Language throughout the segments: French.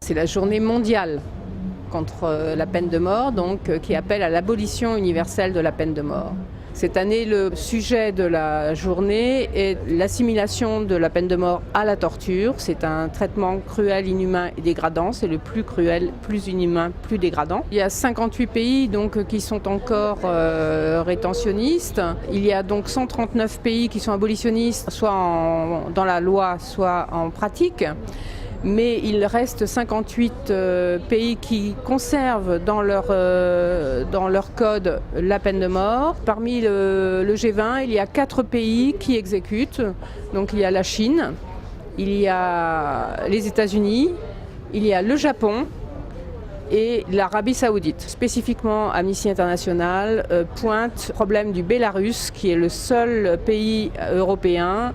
C'est la journée mondiale contre la peine de mort, donc, qui appelle à l'abolition universelle de la peine de mort. Cette année, le sujet de la journée est l'assimilation de la peine de mort à la torture. C'est un traitement cruel, inhumain et dégradant. C'est le plus cruel, plus inhumain, plus dégradant. Il y a 58 pays donc, qui sont encore rétentionnistes. Il y a donc 139 pays qui sont abolitionnistes, soit dans la loi, soit en pratique. Mais il reste 58 pays qui conservent dans leur code la peine de mort. Parmi le G20, il y a 4 pays qui exécutent. Donc il y a la Chine, il y a les États-Unis, il y a le Japon et l'Arabie Saoudite. Spécifiquement, Amnesty International pointe le problème du Bélarus, qui est le seul pays européen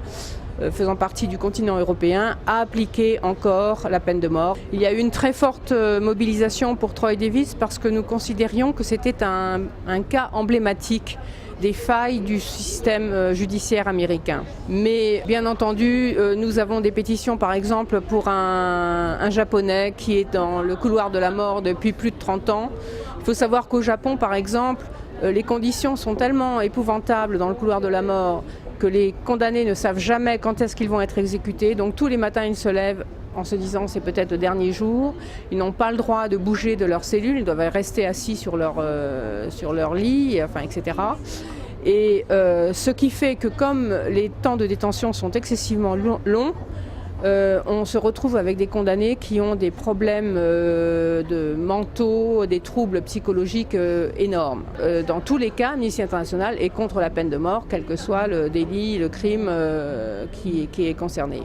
faisant partie du continent européen, à appliquer encore la peine de mort. Il y a eu une très forte mobilisation pour Troy Davis parce que nous considérions que c'était un cas emblématique des failles du système judiciaire américain. Mais bien entendu, nous avons des pétitions par exemple pour un Japonais qui est dans le couloir de la mort depuis plus de 30 ans. Il faut savoir qu'au Japon par exemple, les conditions sont tellement épouvantables dans le couloir de la mort que les condamnés ne savent jamais quand est-ce qu'ils vont être exécutés. Donc tous les matins, ils se lèvent en se disant c'est peut-être le dernier jour. Ils n'ont pas le droit de bouger de leur cellule, ils doivent rester assis sur leur lit, enfin, etc. Et ce qui fait que comme les temps de détention sont excessivement longs, on se retrouve avec des condamnés qui ont des problèmes mentaux, des troubles psychologiques énormes. Dans tous les cas, Amnesty International est contre la peine de mort, quel que soit le délit, le crime qui est concerné.